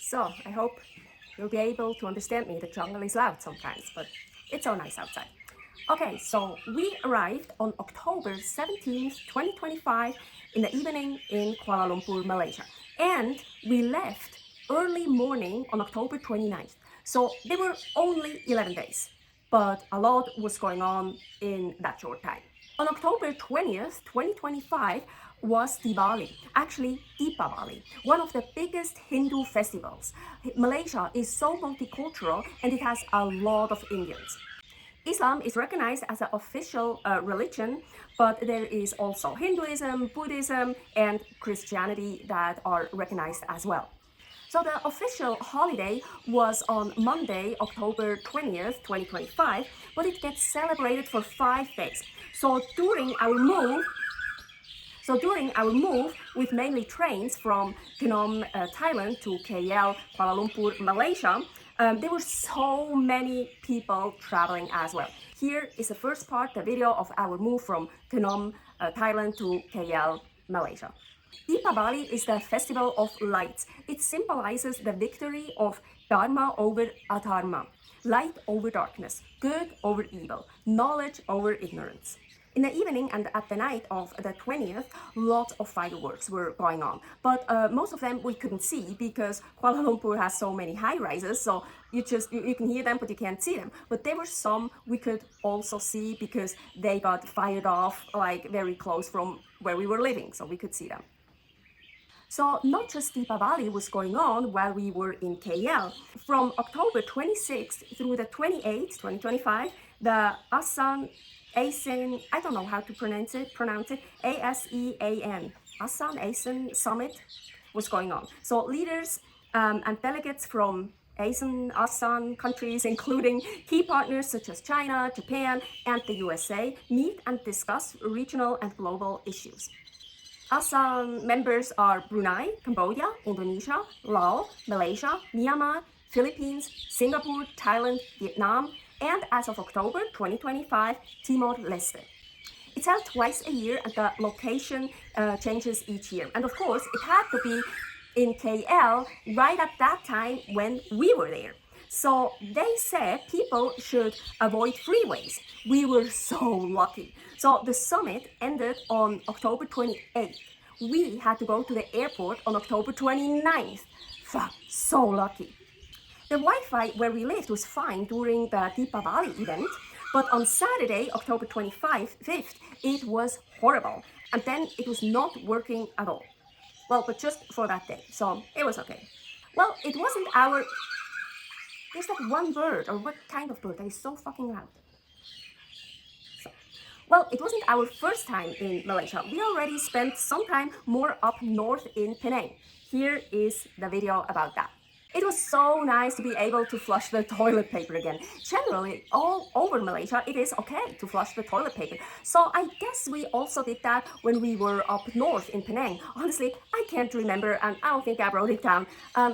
So I hope you'll be able to understand me. The jungle is loud sometimes, but it's so nice outside. Okay, so we arrived on October 17th, 2025 in the evening in Kuala Lumpur, Malaysia. And we left early morning on October 29th. So there were only 11 days, but a lot was going on in that short time. On October 20th, 2025 was Diwali, actually Deepavali, one of the biggest Hindu festivals. Malaysia is so multicultural and it has a lot of Indians. Islam is recognized as an official religion, but there is also Hinduism, Buddhism, and Christianity that are recognized as well. So the official holiday was on Monday, October 20th, 2025, but it gets celebrated for 5 days. So during our move with mainly trains from Phnom, Thailand to KL, Kuala Lumpur, Malaysia, there were so many people traveling as well. Here is the first part, the video of our move from Phnom, Thailand to KL, Malaysia. Deepavali is the festival of lights. It symbolizes the victory of Dharma over Adharma, light over darkness, good over evil, knowledge over ignorance. In the evening and at the night of the 20th, lots of fireworks were going on. But most of them we couldn't see because Kuala Lumpur has so many high-rises, so you can hear them, but you can't see them. But there were some we could also see because they got fired off like very close from where we were living, so we could see them. So not just Deepavali was going on while we were in KL. From October 26th through the 28th, 2025, the Asan, I don't know how to pronounce it, ASEAN, ASEAN Summit was going on. So leaders and delegates from ASEAN countries, including key partners such as China, Japan, and the USA, meet and discuss regional and global issues. ASEAN members are Brunei, Cambodia, Indonesia, Laos, Malaysia, Myanmar, Philippines, Singapore, Thailand, Vietnam, and as of October 2025, Timor-Leste. It's held twice a year and the location changes each year. And of course, it had to be in KL right at that time when we were there. So they said people should avoid freeways. We were so lucky. So the summit ended on October 28th. We had to go to the airport on October 29th. Fuck, so lucky. The Wi-Fi where we lived was fine during the Deepavali event, but on Saturday, October 25th, it was horrible. And then it was not working at all. Well, but just for that day, so it was okay. Well, it wasn't our... There's that one bird, or what kind of bird that is so fucking loud? Well, it wasn't our first time in Malaysia. We already spent some time more up north in Penang. Here is the video about that. It was so nice to be able to flush the toilet paper again. Generally, all over Malaysia, it is okay to flush the toilet paper. So I guess we also did that when we were up north in Penang. Honestly, I can't remember, and I don't think I wrote it down.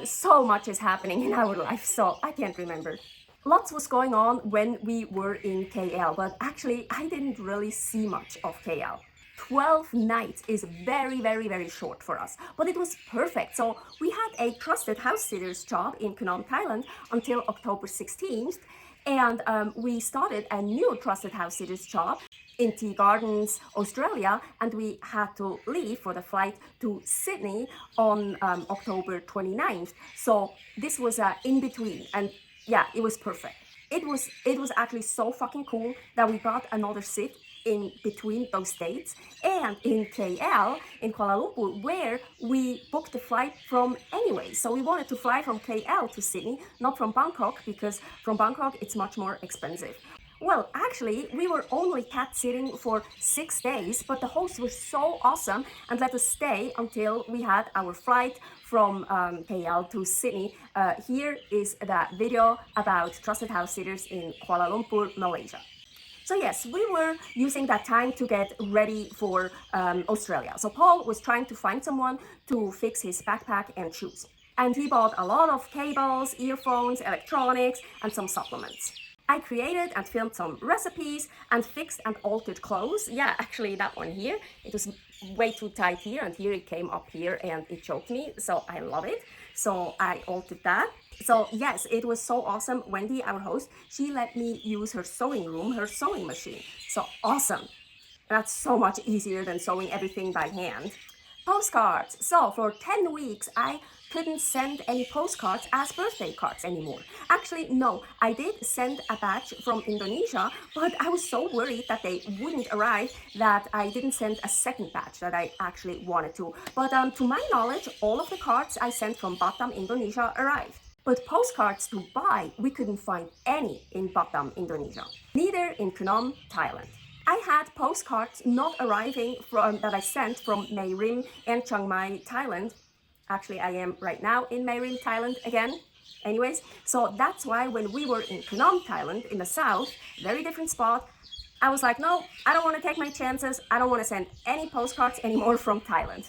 So much is happening in our life, so I can't remember. Lots was going on when we were in KL, but actually I didn't really see much of KL. 12 nights is very, very, very short for us, but it was perfect. So we had a trusted house sitter's job in Phnom, Thailand until October 16th, and we started a new trusted house sitter's job in Tea Gardens, Australia, and we had to leave for the flight to Sydney on October 29th. So this was in between, and yeah, it was perfect. It was actually so fucking cool that we got another seat in between those dates, and in KL, in Kuala Lumpur, where we booked the flight from anyway. So we wanted to fly from KL to Sydney, not from Bangkok, because from Bangkok it's much more expensive. Well, actually, we were only cat-sitting for 6 days, but the hosts were so awesome and let us stay until we had our flight from KL to Sydney. Here is the video about trusted house sitters in Kuala Lumpur, Malaysia. So yes, we were using that time to get ready for Australia. So Paul was trying to find someone to fix his backpack and shoes. And he bought a lot of cables, earphones, electronics, and some supplements. I created and filmed some recipes and fixed and altered clothes. Yeah, actually that one here, it was way too tight here, and here it came up here and it choked me, so I love it. So I altered that. So yes, it was so awesome. Wendy, our host, she let me use her sewing room, her sewing machine. So awesome. That's so much easier than sewing everything by hand. Postcards. So for 10 weeks, I couldn't send any postcards as birthday cards anymore. Actually, no, I did send a batch from Indonesia, but I was so worried that they wouldn't arrive that I didn't send a second batch that I actually wanted to. But to my knowledge, all of the cards I sent from Batam, Indonesia arrived. But postcards to buy, we couldn't find any in Batam, Indonesia. Neither in Phnom, Thailand. I had postcards not arriving from that I sent from Mae Rim and Chiang Mai, Thailand. Actually, I am right now in Mae Rim, Thailand again. Anyways, so that's why when we were in Phnom, Thailand, in the south, very different spot, I was like, no, I don't want to take my chances. I don't want to send any postcards anymore from Thailand.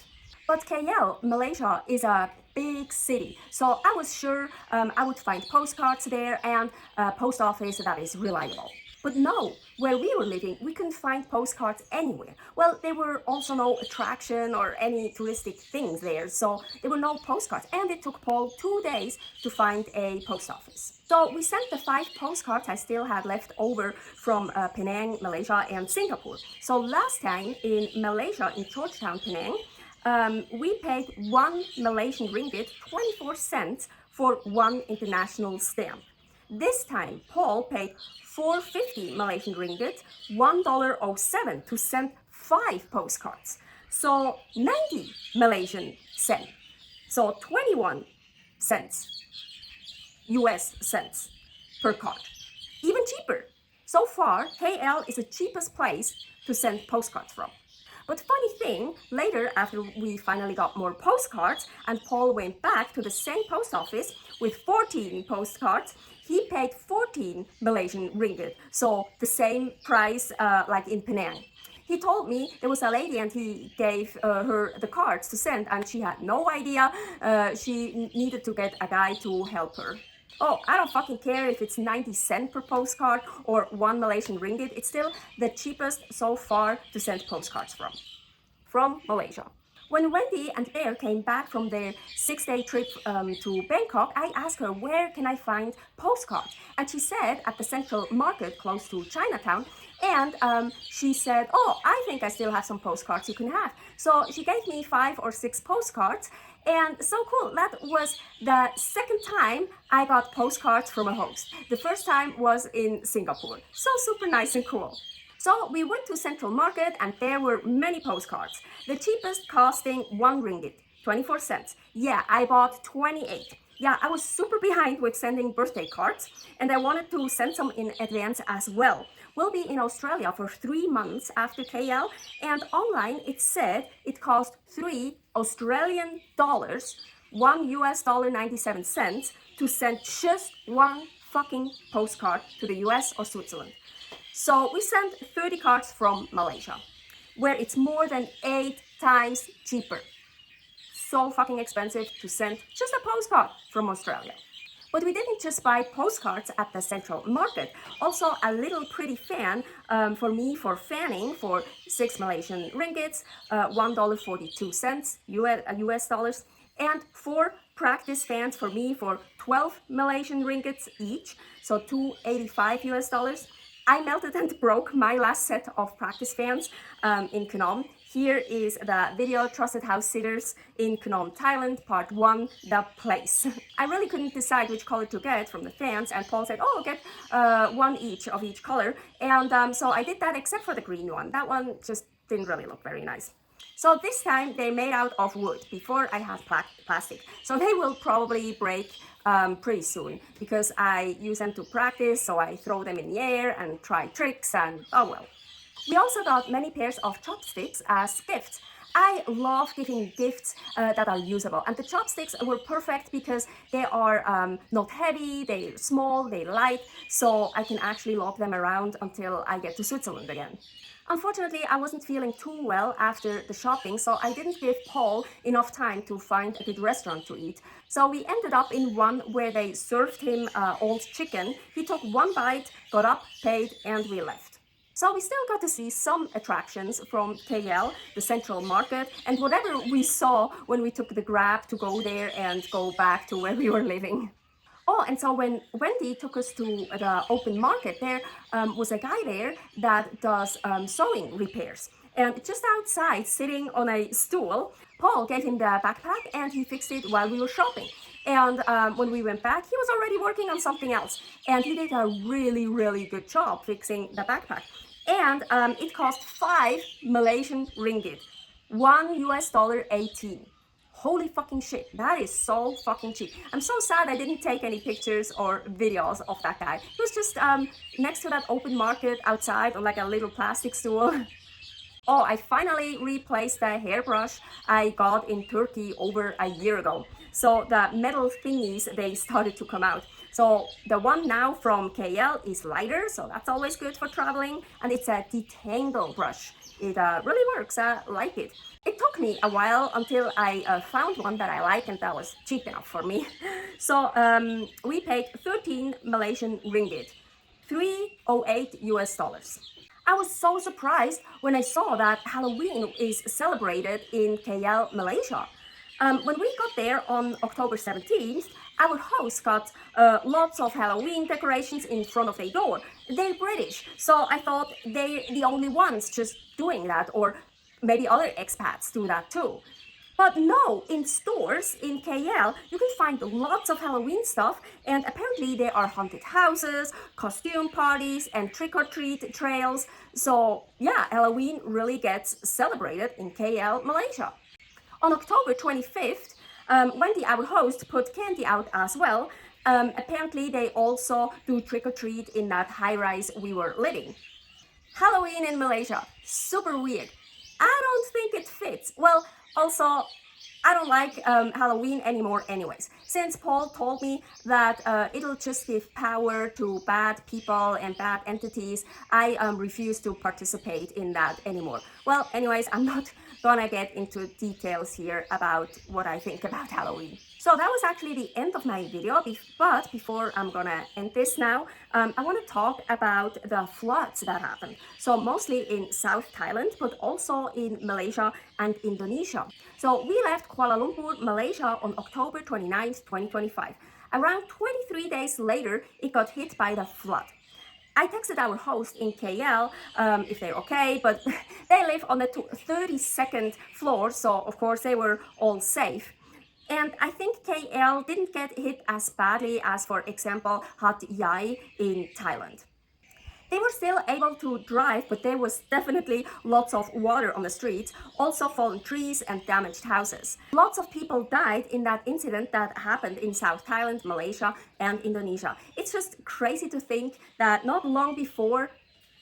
But KL, Malaysia, is a big city, so I was sure I would find postcards there and a post office that is reliable. But no, where we were living, we couldn't find postcards anywhere. Well, there were also no attraction or any touristic things there, so there were no postcards. And it took Paul 2 days to find a post office. So we sent the 5 postcards I still had left over from Penang, Malaysia, and Singapore. So last time in Malaysia, in Georgetown, Penang, we paid 1 Malaysian ringgit, 24 cents for 1 international stamp. This time, Paul paid 450 Malaysian ringgit, $1.07 to send 5 postcards. So 90 Malaysian cents. So 21 cents, US cents per card. Even cheaper. So far, KL is the cheapest place to send postcards from. But funny thing, later after we finally got more postcards and Paul went back to the same post office with 14 postcards, he paid 14 Malaysian ringgit, so the same price like in Penang. He told me there was a lady and he gave her the cards to send and she had no idea she needed to get a guy to help her. Oh, I don't fucking care if it's 90 cents per postcard or 1 Malaysian ringgit. It's still the cheapest so far to send postcards from Malaysia. When Wendy and Bear came back from their 6-day trip to Bangkok, I asked her, where can I find postcards? And she said at the Central Market close to Chinatown. And she said, oh, I think I still have some postcards you can have. So she gave me 5 or 6 postcards. And so cool, that was the second time I got postcards from a host. The first time was in Singapore. So super nice and cool. So we went to Central Market and there were many postcards. The cheapest costing 1 ringgit, 24 cents. Yeah, I bought 28. Yeah, I was super behind with sending birthday cards and I wanted to send some in advance as well. We'll be in Australia for 3 months after KL and online it said it cost 3 Australian dollars, $1 US dollar 97 cents to send just 1 fucking postcard to the US or Switzerland. So we sent 30 cards from Malaysia, where it's more than 8 times cheaper. So fucking expensive to send just a postcard from Australia. But we didn't just buy postcards at the Central Market. Also a little pretty fan for me for fanning for 6 Malaysian ringgits, $1.42 US dollars, and 4 practice fans for me for 12 Malaysian ringgits each, so $2.85 US dollars. I melted and broke my last set of practice fans in Phnom. Here is the video Trusted House Sitters in Phnom, Thailand, part 1, the place. I really couldn't decide which color to get from the fans and Paul said, oh, get 1 each of each color. And so I did that except for the green one. That one just didn't really look very nice. So this time they're made out of wood. Before I had plastic. So they will probably break pretty soon because I use them to practice, so I throw them in the air and try tricks and oh well. We also got many pairs of chopsticks as gifts. I love giving gifts that are usable and the chopsticks were perfect because they are not heavy, they're small, they're light, so I can actually lug them around until I get to Switzerland again. Unfortunately, I wasn't feeling too well after the shopping, so I didn't give Paul enough time to find a good restaurant to eat. So we ended up in one where they served him old chicken. He took 1 bite, got up, paid, and we left. So we still got to see some attractions from KL, the central market, and whatever we saw when we took the Grab to go there and go back to where we were living. Oh, and so when Wendy took us to the open market, there was a guy there that does sewing repairs. And just outside, sitting on a stool, Paul gave him the backpack and he fixed it while we were shopping. And when we went back, he was already working on something else. And he did a really, really good job fixing the backpack. And it cost 5 Malaysian ringgit, $1.18. Holy fucking shit, that is so fucking cheap. I'm so sad I didn't take any pictures or videos of that guy. He was just next to that open market outside on like a little plastic stool. Oh, I finally replaced the hairbrush I got in Turkey over a year ago. So the metal thingies, they started to come out. So the one now from KL is lighter, so that's always good for traveling. And it's a detangle brush. It really works, I like it. It took me a while until I found one that I like and that was cheap enough for me. So we paid 13 Malaysian ringgit, $308. I was so surprised when I saw that Halloween is celebrated in KL, Malaysia. When we got there on October 17th, our host got lots of Halloween decorations in front of their door. They're British, so I thought they're the only ones just doing that, or maybe other expats do that too. But no, in stores in KL, you can find lots of Halloween stuff, and apparently there are haunted houses, costume parties, and trick-or-treat trails. So yeah, Halloween really gets celebrated in KL, Malaysia. On October 25th, Wendy, our host, put candy out as well. Apparently they also do trick-or-treat in that high-rise we were living. Halloween in Malaysia, super weird. I don't think it fits. Well, also, I don't like Halloween anymore anyways. Since Paul told me that it'll just give power to bad people and bad entities, I refuse to participate in that anymore. Well, anyways, I'm not gonna get into details here about what I think about Halloween. So that was actually the end of my video, but before I'm gonna end this now, I want to talk about the floods that happened. So mostly in South Thailand, but also in Malaysia and Indonesia. So we left Kuala Lumpur, Malaysia on October 29th, 2025. Around 23 days later, it got hit by the flood. I texted our host in KL if they're okay, but they live on the 32nd floor, so of course they were all safe. And I think KL didn't get hit as badly as, for example, Hat Yai in Thailand. They were still able to drive, but there was definitely lots of water on the streets, also fallen trees and damaged houses. Lots of people died in that incident that happened in South Thailand, Malaysia, and Indonesia. It's just crazy to think that not long before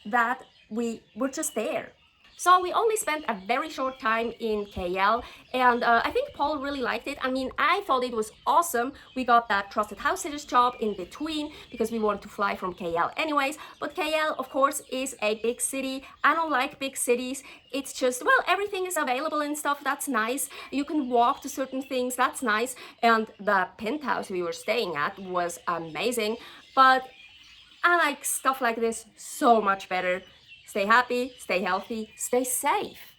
that, we were just there. So we only spent a very short time in KL, and I think Paul really liked it. I mean, I thought it was awesome. We got that trusted house sitters job in between because we wanted to fly from KL anyways. But KL, of course, is a big city. I don't like big cities. It's just, well, everything is available and stuff. That's nice. You can walk to certain things. That's nice. And the penthouse we were staying at was amazing. But I like stuff like this so much better. Stay happy, stay healthy, stay safe.